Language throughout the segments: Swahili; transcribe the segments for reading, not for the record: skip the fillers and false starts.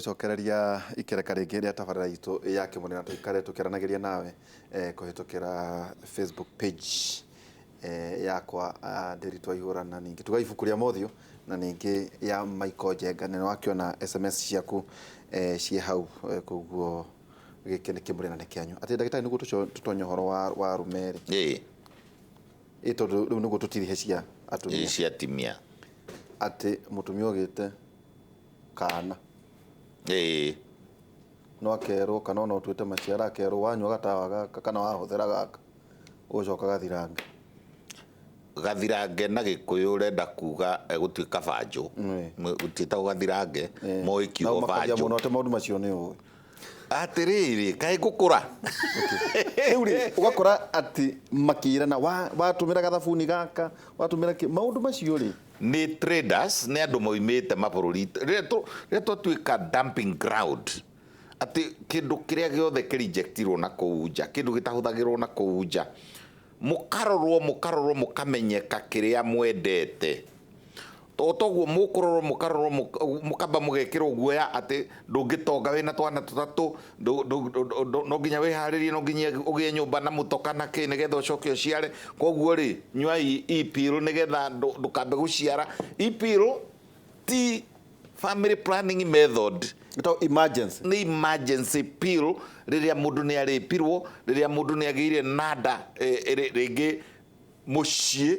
tugicokereria ikereka ringi ria tabarira itu ya Kimuri na tuikare tukiranagiria nawe kuhitukira Facebook page yakwa Ndiritũ Ihũra na ningi tugaibukuria mothio na ningi ya Michael Jenga nene wakiona SMS ciaku cie hau koguo giki ni Kimuri na ni kianyu ati ndagitari niguo tutonye horo wa rumeri ito niguo tutirihe cia atumia cia timia ati mutumia ogite kana no akerwo kana no twite maciara akerwo wanywa gatawa gaka kana wahuthira gaka ucoka gathirange na Gikuyu urenda kuga gutuika banjo utita gathirange moikio banjo muno ate maundu macio ni uwe atiriri kai gukura uri ugakora ati makirana watumira gathabuni gaka watumira maundu macio ri ni traders ni andu moimite mabururi reto tuika dumping ground ati kindu kiria giothe kirejectirwo na kuunja kindu gitahuthagirwo na kuunja mukarorwo mukamenyeka kiria mwendete toguo mukurorwo mukarorwo mukamba mugekirwo guoya ati ndungitonga wina twana tutatu no nginya wiharirie no nginya ugie nyumba na mutoka na ki nigetha ucoke uciare koguo ri nywai ikiro nigetha ndukambe guciara ikiro ti family planning method ito emergency ni emergency pill riria mundu ni aripirwo riria mundu ni agiire nada ringi mucie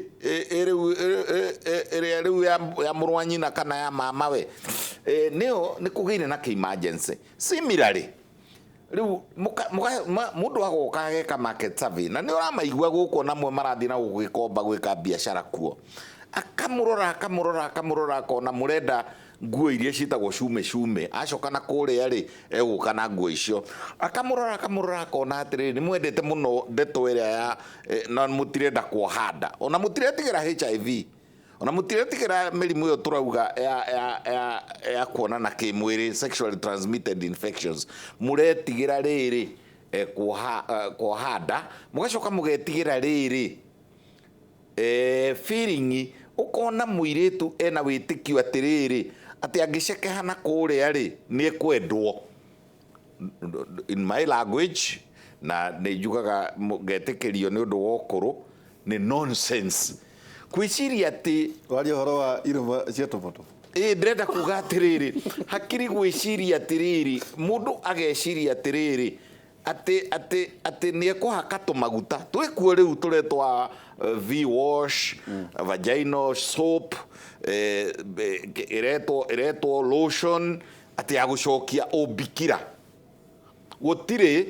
riu ya murwanyi na kana ya mama we nio ni kugiire na ki emergency similarly riu mundu agoka ageka market survey na ni uramaigua guko namwe marathi na gugikomba gwika biashara kuo akamurora kona murenda nguo iria citagwo cume acoka na kuria ri eguka na nguo icio akamurora kona atiri ni mwendete muno ndeto iria ya na mutirenda kuhanda ona mutiretigira HIV ona mutiretigira mirimu yo turauga ya kuona na kimwiri sexually transmitted infections muretigira riri kuhanda mugacoka mugetigira riri feeling ukona muiritu ena witikio atiriri ati angiceke na kuria ri ni kwendwo in my language na ni jugaga getikirio ni undu wokuru ni nonsense kwiciria ati wali horo wa iruma cia tomato ndrenda kuga atiriri hakiri gwiciria atiriri mundu ageciria atiriri ati ni ekuhaka tumaguta twikuo riu turetwa V-wash vaginal soap iretwo lotion ati agucokia ubikira gutire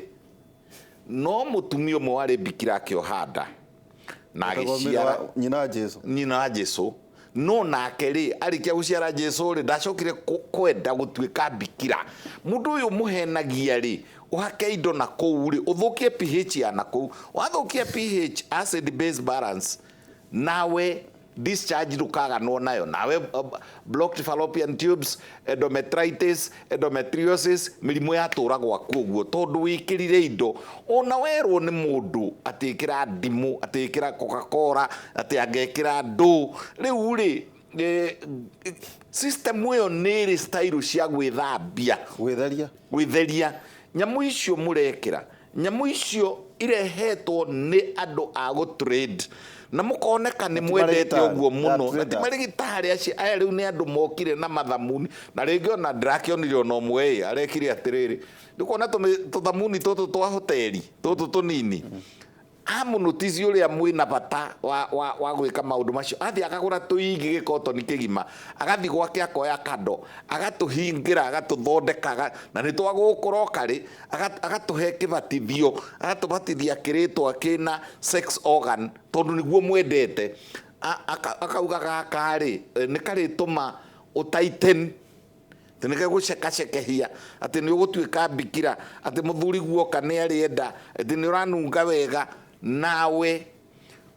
no mutumia umwe wari bikira akiohanda na agiciara nyina Jesu no nake ri arikia guciara Jesu ri ndacokire kwenda gutuika bikira mundu uyu muhenagia ri uhake indo na kou ri uthukie pH ya na kou wathukia pH acid base balance nawe discharge rukaga no nayo nawe blocked fallopian tubes endometriosis mirimu ya turagwa kuguo tondu wikirire indo ona werwo ni mundu atikira ndimu atikira Coca-Cola ati angekira ndo riu ri system yo ni style cia gwithambia gwitheria nyamu icio murekira nyamu icio irehetwo ni andu a go trade na mukoneka ni mwendete uguo muno na ti marigitari aci aya riu ni andu mokire na mathamuni na ringi ona ndrakionire ona umwe arekire atiriri ndikona tuthamuni tutu twa hoteli tutu tunini amunotici uria mwina bata wa gwika maundu macio athi akagura tuigi gikotoni kigima agathi gwake akoya kando agatuhingira agatuthondekaga na ni twagukoroka ri agatuhe kibatithio agatubatithia kiritwa kina sex organ tondu niguo mwendete akauga gaka ri ni karituma utaiten tinike gucekacekehia ati ni ugutuika bikira ati muthuri guoka ni arienda ati ni uranunga wega nawe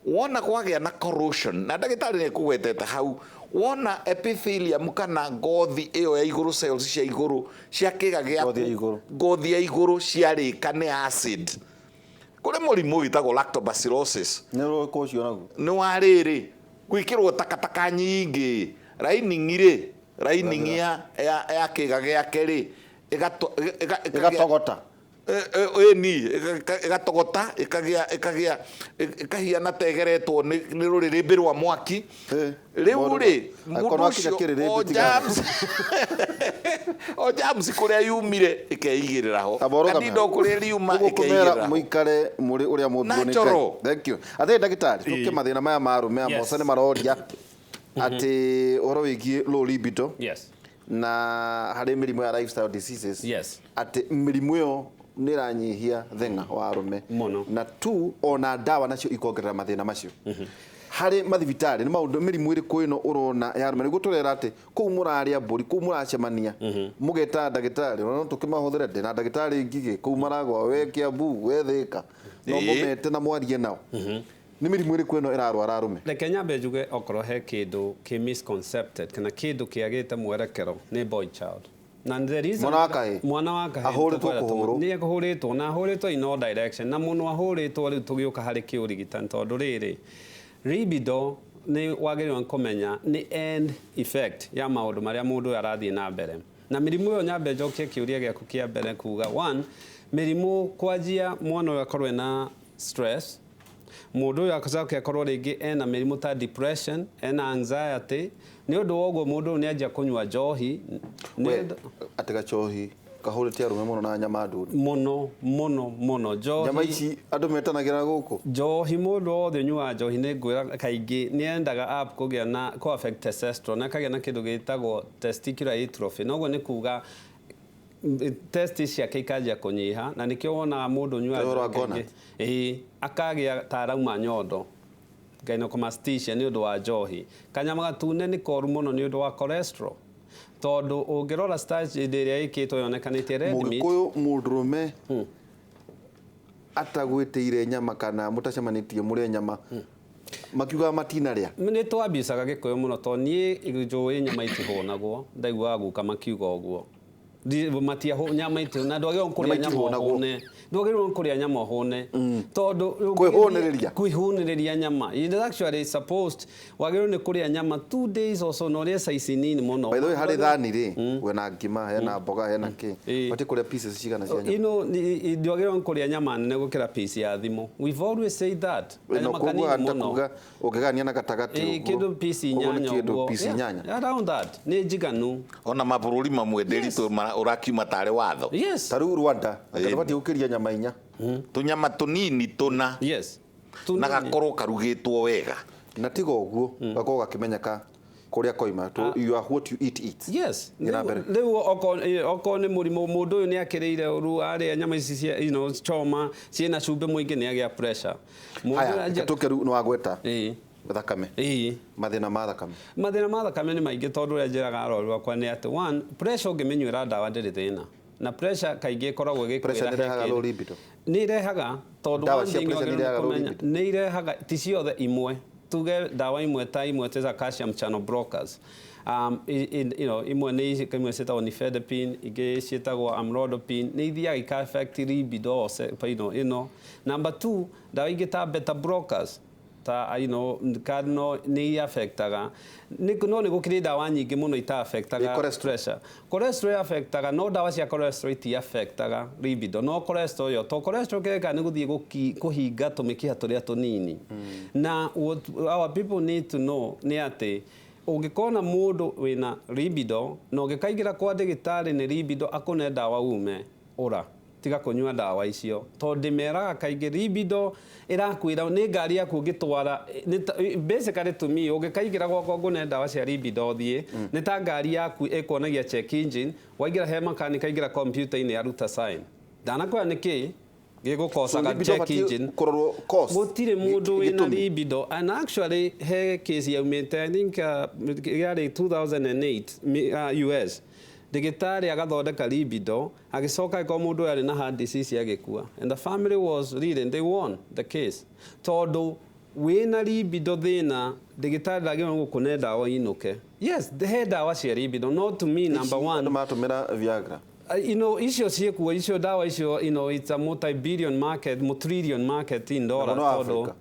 wona kwagia na corrosion na ndagitari ni kugwetete hau wona epithelium kana ngothi iyo ya iguru cells cia iguru cia kiga gia ngothi ya iguru ciarika ni acid kuri murimu witagwo lactobacillosis nero ko cio naguo ni wariri gwikirwo takataka nyingi lining ya kiga giake ri igatogota ni igatogota ikahiana tegeretwo ni rurĩrĩmbĩ rwa mwaki rĩu rĩ mũndũ ũcio o James kũrĩa yumire ikeigĩrĩra ho Indo kũrĩa riuma ikeigĩrĩra muikare muri uria mũndũ ni thank you athe ndagĩtarĩ tuke mathĩna maya marume amoca nĩ maroria ati oro wĩgie low libido na harĩ mĩrimũ ya lifestyle diseases ati mĩrimũ ĩyo nĩ ranyihia thenga wa arume na tu ona ndawa nacio ikongerera mathĩna macio harĩ mathibitarĩ nĩ maũndũ mĩrimũ ĩrĩkũ ĩno ũrona ya arume nĩguo tũrera ati kũu mũrarĩa mbũri kũu mũracemania mũgeta ndagĩtarĩ no tũkĩmahũthĩre ndĩ na ndagĩtarĩ ngigĩ kũu maragwa we Kiambu we Thĩka no mũmete na mwarie nao nĩ mĩrimũ ĩrĩkũ ĩno ĩrarwara arume reke nyambe njuge okorwo he kĩndũ kĩ misconcepted kana kĩndũ kĩagĩte mwerekero nĩ boy child na the reason mwana wa kahĩĩ nĩ ahũrĩtwo na ahũrĩtwo in all direction na mũno ahũrĩtwo rĩu tũgĩũka harĩ kĩũrigitani tondũ rĩrĩ libido nĩ wagĩrĩirwo kũmenya nĩ end effect ya maũndũ marĩa mũndũ arathiĩ na mbere na mĩrimũ ĩyo nyambe njokie kĩũria gĩaku kĩa mbere kuga one mĩrimũ kwanjia mwana ũyũ akorwo na stress mũndũ ũyũ akacoka akorwo rĩngĩ ena mĩrimũ ta depression ena anxiety nĩ ũndũ wa ũguo mũndũ nĩ anjia kũnyua njohi atĩ gacohi kahũrĩte arume mũno na nyama ndune mũno njohi nyama ici andũ metanagĩra gũkũ njohi mũndũ wothe ũnyuaga njohi nĩ ngwĩra kaingĩ nĩ endaga kũgĩa na affect testosterone akagĩa na kĩndũ gĩtagwo testicular atrophy noguo nĩ kuga testis ciake ikanjia kũnyiha na nĩkĩo wonaga mũndũ ũnyuaga akagĩa ta arauma nyondo gynecomastia nĩ ũndũ wa njohi kanyama gatune nĩ koru mũno nĩ ũndũ wa cholesterol tondũ ũngĩrora stage ĩrĩa ĩkĩtwo yonekanĩtie red meat mũgĩkũyũ mũndũrũme atagwĩtĩire nyama kana mũtacemanĩtie mũrĩa nyama makiuga matinarĩa nĩ twambicaga gĩkũyũ mũno tondũ niĩ njũĩ nyama itihũnagwo ndaiguaga guka makiuga ũguo nyama itũ na ndwagĩrĩirwo kũrĩa nyama hũne ndwagĩrĩirwo kũrĩa nyama hũne tondũ kwĩhũnĩrĩria nyama it is actually supposed wagĩrĩirwo nĩ kũrĩa nyama 2 days also no rĩa size nini mũno by the way harĩ thani rĩ kwĩna ngima hena mboga hena kĩ bati kũrĩa pieces cigana cia nyama ndwagĩrĩirwo kũrĩa nyama nene gũkĩra piece ya thimũ we've always said that kuga ũngĩgania na gatagatĩ kĩndũ piece inyanya around that nĩ njiganu ona mabũrũri mamwe ndĩritũ ũrakiuma tarĩ watho tarĩu Rwanda akabati gũkĩria nyama inya tũnyama tũnini tũna na gakorwo karugĩtwo wega na tiga ũguo gakorwo gakĩmenyeka kũrĩa koima you are what you eat rĩu okorwo nĩ mũrimũ mũndũ ũyũ nĩ akĩrĩire ũru arĩa nyama ici cia choma ciĩna cumbĩ mũingĩ nĩ agĩa pressure tũke rĩu nĩ wagweta thakame mathĩna ma thakame nĩ maingĩ tondũ ũrĩa njĩraga arwaru akwa nĩ atĩ one pressure ũngĩmĩnyuĩra ndawa ndĩrĩ thĩna na pressure kaingĩ ĩkoragwo nĩ irehaga tondũ nĩ irehaga ti ciothe imwe tuge ndawa imwe ta imwe ta calcium channel blockers imwe nĩ imwe ciĩtagwo nifedipine ingĩ ciĩtagwo amlodipine nĩ ithiaga ika-affect libido ĩno number 2 ndawa ingĩ ta beta blockers ta cardinal nĩ affectaga no nĩ gũkĩrĩ ndawa nyingĩ mũno ita affectaga cholesterol affectaga no ndawa cia cholesterol iti affectaga libido no cholesterol yo to cholesterol kĩreka nĩ gũthiĩ kũhinga tũmĩkiha tũrĩa tũnini na our people need to know nĩ atĩ ũngĩkona mũndũ wĩna libido na ũngĩkaingĩra kwa ndagĩtarĩ nĩ libido akũne ndawa ume ũra tiga kũnyua ndawa icio tondũ ndĩmeraga kaingĩ libido ĩrakwĩra nĩ ngari yaku ũngĩtwara basically to me ũngĩkaingĩra gwakwa ngũne ndawa cia libido thiĩ nĩ ta ngari yaku ĩkuonagia check engine waingĩra he makanika aingĩra computer-inĩ yaruta sign ndanakwĩra nĩkĩ gĩgũkocaga check engine gũtirĩ mũndũ wĩna libido and actually he case yaumĩte I think yarĩ 2008 US ndagĩtarĩ agathondeka libido agĩcoka ĩko mũndũ yarĩ na heart disease agĩkua and the family was really they won the case tondũ wĩna libido thĩna ndagĩtarĩ ndagĩrĩirwo gũkũne ndawa inũke yes he ndawa cia libido not to me number 1 matũmĩra Viagra icio ciĩkuo icio ndawa icio it's a multi-billion market multi-trillion market in dollars tondũ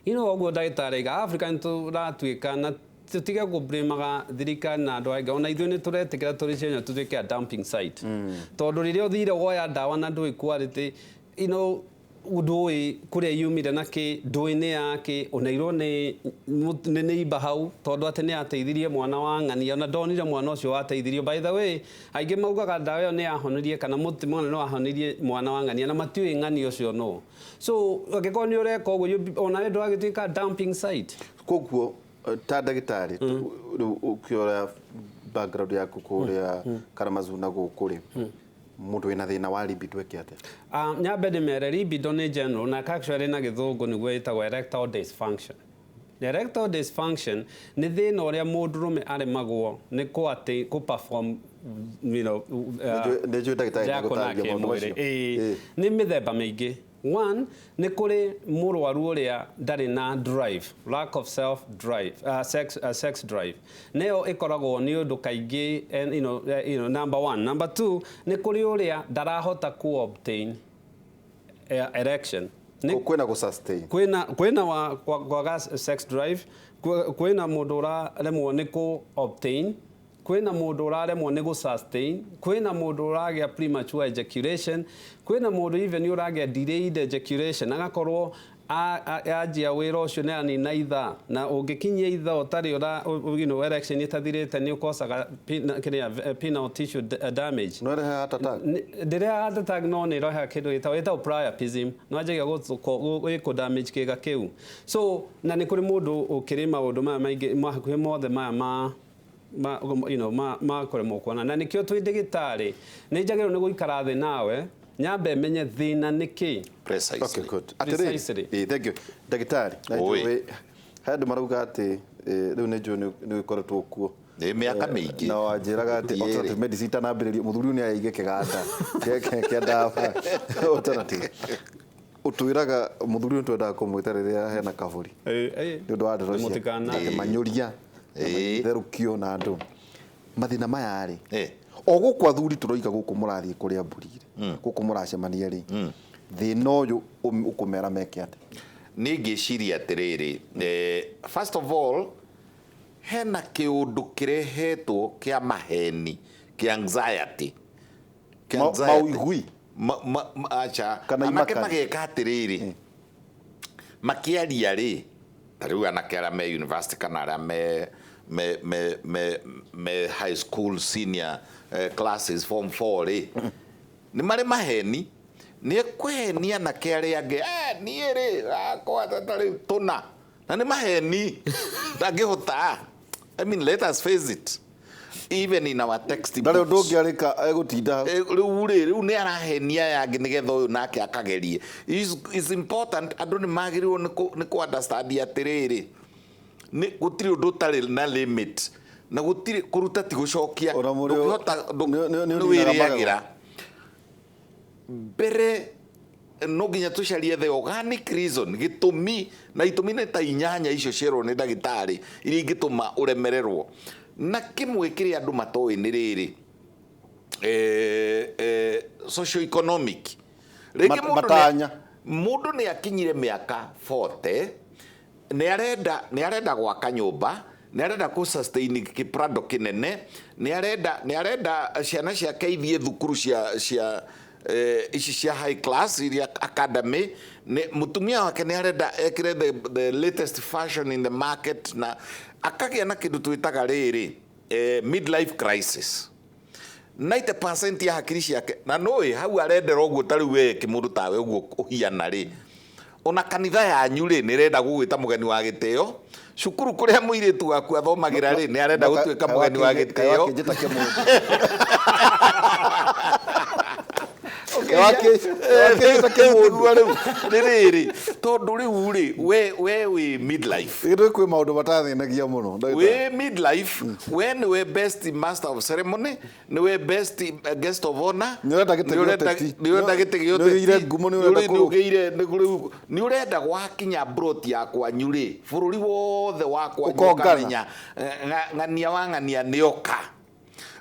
ũguo ndagĩtarĩ Africa nĩ tũratuĩka na tutige kubrimaga thirikari na andu aingi ona ithuĩ nĩ tũretikĩra tũrĩ cienya tũtuĩke a dumping site tondũ rĩrĩa ũthire woya ndawa na ndũĩ quality ndũĩ kũrĩa yumire na kĩ ndũĩ nĩ yake ũnairwo nĩ neighbor hau tondũ atĩ nĩ ateithirie mwana wa ng'ania ona ndonire mwana ũcio wateithirio. By the way, aingĩ maugaga ndawa ĩyo nĩ yahonirie kana mũtĩ mwana no ahonirie mwana wa ng'ania na matiũĩ ng'ania ũcio no. So angĩkorwo nĩ ũreka ũguo ona ndwagĩtuĩka dumping site. Koguo ta ndagĩtarĩ ũkĩora background yaku kũrĩa Karamazuna gũkũ rĩ mũndũ wĩna thĩna wa libido eke atĩa? Nyambe ndĩmere libido nĩ general na actually na gĩthũngũ nĩguo ĩtagwo erectile dysfunction. Erectile dysfunction nĩ thĩna ũrĩa mũndũrũme aremagwo nĩ kũ perform nĩ ndagĩtarĩ gũtarĩria maũndũ macio. Nĩ mĩthemba mĩingĩ. One, nĩ kũrĩ mũrwaru ũrĩa ndarĩ na drive, lack of self drive, sex drive. Nĩyo ĩkoragwo nĩ ũndũ kaingĩ number one. Number two, nĩ kũrĩ ũrĩa ndarahota ku obtain erection. Kwĩna gũ sustain. Kwĩna kwaga sex drive, kwĩna mũndũ ũraremwo nĩ ku obtain, kwĩna mũndũ ũraremwo nĩ gũ sustain, kwĩna mũndũ ũragĩa premature ejaculation, kwĩna mũndũ even ũragĩa delayed ejaculation agakorwo anjia wĩra ũcio nĩ anina ithaa na ũngĩkinyia ithaa ũtarĩ erection ĩtathirĩte nĩ ũkosaga penile tissue damage. No ĩrehe heart attack? Ndĩrehe heart attack no nĩ ĩrehe kĩndũ gĩtagwo priapism no anjagia gũ damage kĩga kĩu. So na nĩ kũrĩ mũndũ ũkĩrĩ maũndũ maya maingĩ hakuhĩ mothe maya ma kũremwo kuona na nĩkĩo twĩ ndagĩtarĩ nĩ njagĩrĩirwo nĩ gũikara thĩ nawe nyambe menye thĩna nĩkĩ. Okay, good. Atĩrĩ, thank you. Ndagĩtarĩ, handũ marauga atĩ rĩu nĩ njũĩ nĩ ũkoretwo kuo mĩaka mĩingĩ na wanjĩraga atĩ alternative medicine itanambĩrĩrio mũthuri nĩ araige kĩganda kĩa ndawa alternative ũtwĩraga mũthuri nĩtwendaga kũmwĩta rĩrĩa hena kabũri nĩ ũndũ wa ndero cia manyũria therũkio na andũ mathĩna maya rĩ o gũkũ athuri tũroiga gũkũ mũrathiĩ kũrĩa mbũri gũkũ mũracemania rĩ thĩna ũyũ ũkũmera meke atĩ? Niĩ ngĩciria atĩrĩrĩ, first of all hena kĩũndũ kĩrehetwo kĩa maheni kĩa anxiety maũigui acha anake mageka atĩrĩrĩ makĩaria rĩ tarĩu anake arĩa me university kana arĩa me high school senior classes form 4 rĩ nĩ marĩ maheni nĩ ekwehenia anake arĩa angĩ niĩ rĩ akwa tatarĩ tũna na nĩ maheni ndangĩhota. I mean, let us face it. Even in our textbooks. Ndare ndũngĩ arĩka egũtinda rĩu nĩ arahenia yangĩ nĩgetha ũyũ nake akagerie. Is important andũ nĩ magĩrĩirwo nĩ ku understand atĩrĩrĩ gũtirĩ ũndũ ũtarĩ na limit na gũtirĩ kũruta ti gũcokia nĩ wĩrĩagĩra mbere no nginya tũcarie the organic reason gĩtũmi na itũmi nĩ ta inyanya icio ciarwo nĩ ndagĩtarĩ iria ingĩtũma ũremererwo na kĩmwe kĩrĩa andũ matoĩ nĩ rĩrĩ socio economic matanya mũndũ nĩ akinyire mĩaka 40 nĩ arenda gwaka nyũmba nĩ arenda ku sustain kĩprado kĩnene nĩ arenda ciana ciake ithiĩ thukuru cia ici cia high class iria academy mutumia wake nĩ arenda ekire the latest fashion in the market na akagĩa na kĩndũ twĩtaga rĩrĩ midlife crisis 90% ya hakiri ciake na noĩ hau arendera ũguo tarĩ we kĩmũndũ tawe ũguo ũhiana rĩ ona kanitha yanyu rĩ nĩ renda gũgwĩta mũgeni wa gĩtĩo cukuru kũrĩa mũirĩtu waku athomagĩra rĩ nĩ arenda gũtuĩka mũgeni wa gĩtĩo rĩrĩ tondũ rĩu rĩ we wĩ midlife kwĩ maũndũ matathĩnagia mũno wĩ midlife we nĩwe best master of ceremony nĩwe best guest of honor nĩũrenda gĩtĩ gĩa ũteti nĩũrenda gwakinya broti ya kwanyu rĩ bũrũri wothe wakwa ũkamenya ng'ania wa ng'ania nĩoka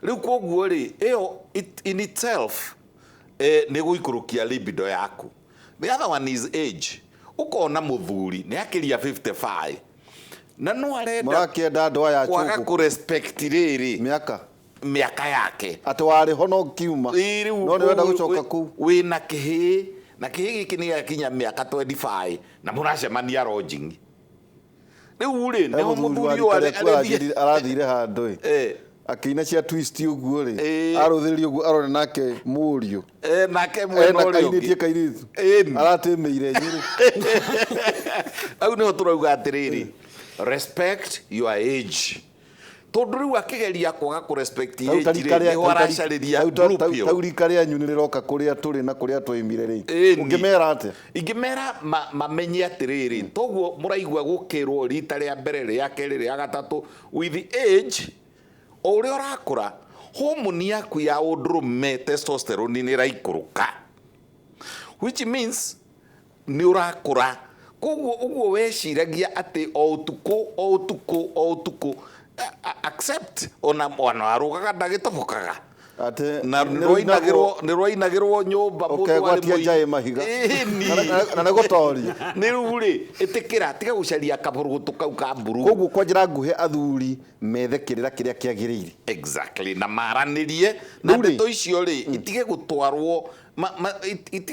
rĩu koguo rĩ ĩyo in itself nĩ gũikũrũkia libido yaku. The other one is age. Ukona mũthuri nĩ akĩria 55 na no arenda mũrakĩenda andũ aya kwaga chũngũ ku respect rĩrĩ mĩaka yake atĩ warĩ ho no kiuma no nĩ wenda gũcoka kũu wĩna kĩhĩ na kĩhĩ gĩkĩ nĩ gĩakinya mĩaka 25 na mũracemania lodging rĩu rĩ nĩho mũthuri ũyũ arathire handũ akĩina cia twist ũguo rĩ arũthĩrĩrio ũguo arone nake mũriũ nake mwena ũrĩa ũngĩ kairĩtu aratĩmĩire nyĩrĩ au nĩho tũrauga atĩrĩrĩ respect your age tondu riu akigeria kwaga ku respect age nĩho aracarĩria group yo tau rika rĩanyu nĩ rĩroka kũrĩa tũrĩ na kũrĩa twaimire rĩ ũngĩmera atĩa ingĩmera mamenye atĩrĩrĩ toguo mũraigua gũkĩrwo rita rĩa mbere rĩa kerĩ rĩa gatatũ with age o ũrĩa ũrakũra homoni yaku ya ũndũrũme testosterone nĩ ĩraikũrũka which means nĩ ũrakũra koguo ũguo weciragia atĩ o ũtukũ accept ona mwana warugaga ndagĩtobokaga na nĩ rwainagĩrwo nyũmba ũkegwatia njaĩ mahiga na nĩgũtoria nĩ rĩu rĩ ĩtĩkĩra tiga gũcaria kabũrũgũtũ kau ka mburu koguo kwa njĩra nguhĩ athuri methe kĩrĩra kĩrĩa kĩagĩrĩire exactly na maranĩrie na ndeto icio rĩ itige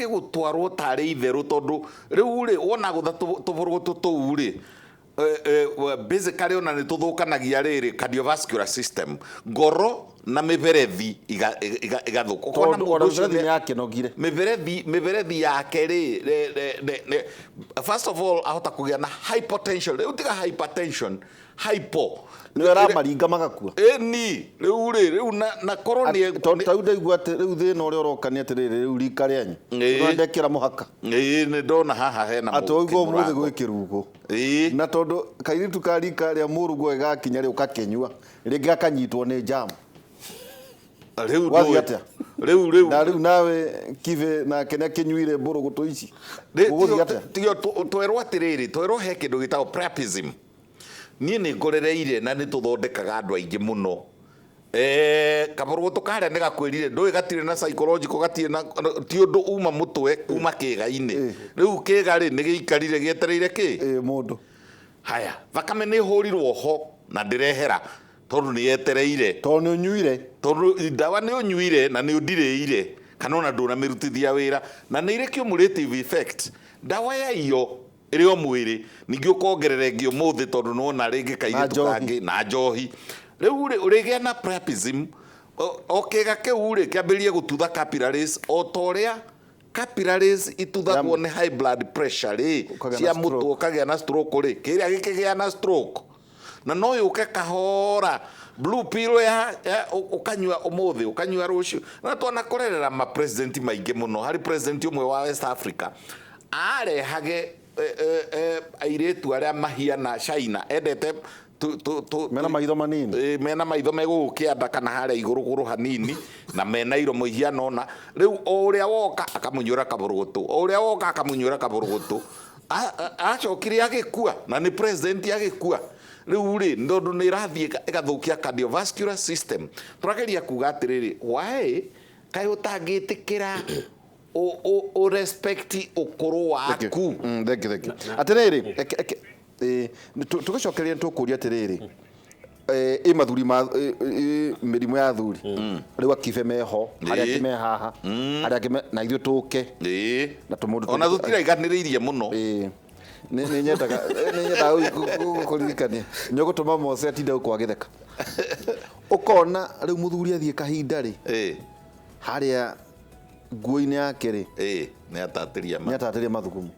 gũtwarwo tarĩ itherũ tondũ rĩu rĩ wona gũtha tũbũrũgũtũ tũu rĩ basically ona nĩ tũthũkanagia rĩrĩ cardiovascular system ngoro na mĩberethi igathũka kona mũndũ nĩ yakenogire mĩberethi yake rĩ first of all ahota kũgĩa na hypertension rĩu tiga hypertension hypo nĩ aramaringa magakua ni rĩu na korwo nĩ tondũ ndaigua atĩ rĩu thĩna ũrĩa ũroka nĩ atĩrĩrĩ rĩu rika rĩanyu ndekĩra mũhaka nĩ ndona haha hena atũigua mũthĩ gwĩkĩrũgũ na tondũ kairĩtu ka rika rĩa mũrũgũ gakinya rĩu kakenyua rĩngĩ akanyitwo nĩ jamu rĩu nawe kive na kenya kinyuire mbũrũgũtũ ici tio twerwo atĩrĩrĩ twerwo he kĩndũ gĩtagwo prepism niĩ nĩ ngorereire na nĩ tũthondekaga andũ aingĩ mũno kabũrũgũtũ karĩa nĩ gakwĩrire ndũĩ gatirĩ na psychological gatirĩ na ti ũndũ uma mũtwe kuma kĩga-inĩ rĩu kĩga rĩ nĩ gĩikarire gĩetereire kĩ mũndũ haya thakame nĩ hũrirwo ho na ndĩrehera tondũ nĩ yetereire tondũ nĩ ũnyuire tondũ ndawa nĩ ũnyuire na nĩ ũndirĩire kana ona ndũnamĩrutithia wĩra na nĩ irĩ cumulative effect ndawa ya iyo ĩrĩ o mwĩrĩ ningĩ ũkongerere ngĩ ũmũthĩ tondũ nĩwona rĩngĩ kairĩtu kangĩ na njohi rĩu ũrĩgĩa na prepism o kĩga kĩu rĩ kĩambĩrĩrie gũtutha capillaries o ta ũrĩa capillaries ituthagwo nĩ high blood pressure rĩ cia mũtwe ũkagĩa na stroke rĩ kĩrĩa gĩkĩgĩa na stroke na no yũke kahora blue pill ya ukanyua ũmũthĩ ukanyua rũciũ na twanakorerera ma president maingĩ mũno hari president ũmwe wa West Africa arehage airĩtu arĩa mahiana China endete mena maitho manini mena maitho megũkĩanda kana harĩa igũrũ hanini na mena iromo ihiana na rĩu o ũrĩa woka akamunyũra kabũrũgũtũ o ũrĩa woka akamunyũra kabũrũgũtũ acokire agĩkua na nĩ president agĩkua rĩu rĩ ndondũ nĩ irathiĩ ĩgathũkia cardiovascular system tũrageria kuga atĩrĩrĩ why kaĩ ũtangĩtĩkĩra o respect ũkũrũ waku atĩrĩrĩ tũgĩcokeria tũkũria atĩrĩrĩ mathuri mĩrimũ ya athuri rĩu akibe meho harĩa angĩ me haha harĩa angĩ na ithuĩ tũke na tũmũndũ ona tũtiraiganĩrĩirie mũno nĩ nyendaga kũririkania nĩ ũgũtũma Mose atinda gũkwa gĩtheka ũkona rĩu mũthuri athiĩ kahinda rĩ harĩa nguo-inĩ yake rĩ nĩ atatĩria mathugumu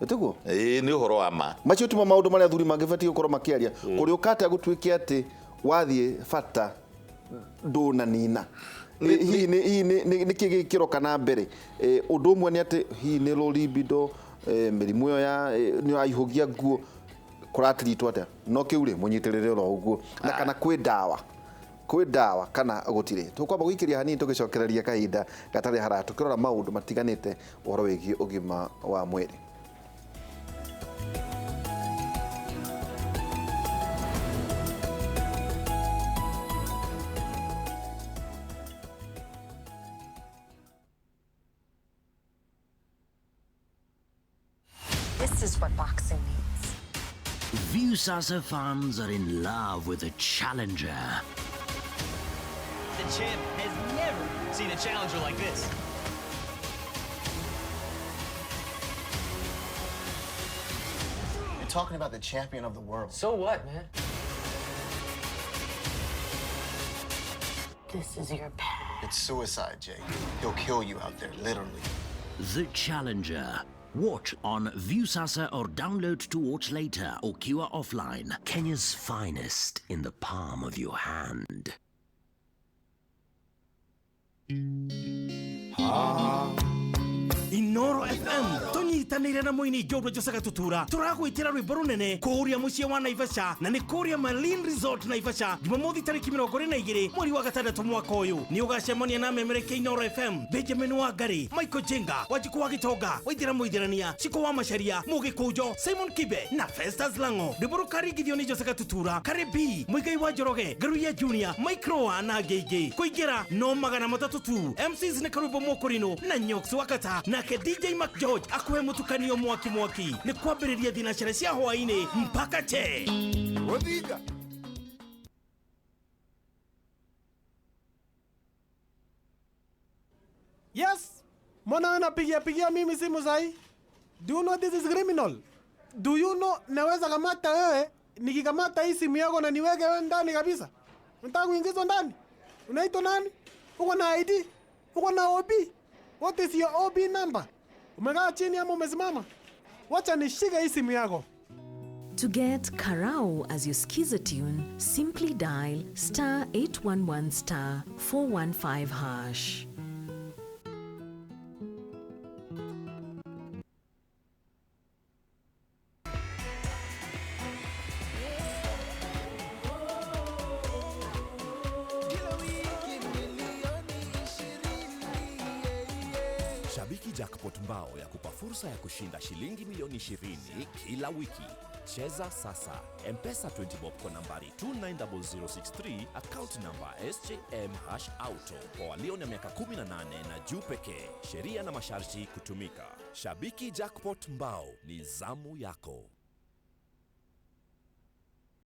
Ĩtiguo? Nĩ ũhoro wa ma. Macio tuma maũndũ marĩa athuri mangĩbatie gũkorwo makĩaria. Kũrĩ ũkate gũtuĩke atĩ wathiĩ bata ndũnanina. Hihi nĩ kĩgĩkĩro kana mbere. Ũndũ ũmwe nĩ atĩ hihi nĩ low libido, mĩrimũ ĩyo ya nĩ yaihũgia nguo kũratiritwo atĩa. No kĩu rĩ mũnyitĩrĩre oro ũguo. Na kana kwĩ ndawa kana gũtirĩ. Tũkwamba gũikĩria hanini tũgĩcokereria kahinda gatarĩ haraya tũkĩrora maũndũ matiganĩte ũhoro wĩgiĩ ũgima wa mwĩrĩ. This is what boxing needs. Viusasa fans are in love with a challenger. The champ has never seen a challenger like this. You're talking about the champion of the world. So what, man? This is your path. It's suicide, Jay. He'll kill you out there, literally. The Challenger. Watch on Viusasa or download to watch later or Kiwa offline. Kenya's finest in the palm of your hand. Inoro FM tunyitanire na muini Jodo Josaka Tutura turagwitira rwimbo runene kuria mucie wa Naivasha na ni kuria Marine Resort Naivasha Jumamothi tariki 22 mweri wa gatandatu mwaka uyu ni ugacemania na memereke Inoro FM Benjamin Wangari Michael Jenga Wanjiku wa Gitonga Waithira Muithirania Chiko wa Macharia Mugikujo Simon Kibe na Festus Lango rwimbo karigithio ni Josaka Tutura Karebi Muigai wa Njoroge Garuya Junior Micro na Geige kuingira no magana matatu tu MCs ni Karubo Mokorino na Nyox Wakata na DJ Mac George akuhe mutukanio mwaki ni kwambiriria thinacere cia hwaini mpaka che Rodhiga. Yes, mbona anapigia mimi simu sahi? Do you know this is criminal? Do you know naweza kamata wewe nikikamata hii simu yako na niweke wewe ndani kabisa? Unataka kuingizwa ndani? Unaitwa nani? Uko na ID? Uko na OB? What is your OB number? Umekaa chini ama umesimama? Wacha nishike hii simu yako. To get Karao as your skiza tune, simply dial *811 *415#. Shabiki Jackpot Mbao ya kupa fursa ya kushinda shilingi milioni 20 kila wiki. Cheza sasa. M-Pesa 20 bob kwa nambari 290063, account number SJM#auto kwa walio na miaka 18 na juu pekee. Sheria na masharti kutumika. Shabiki Jackpot Mbao, ni zamu yako.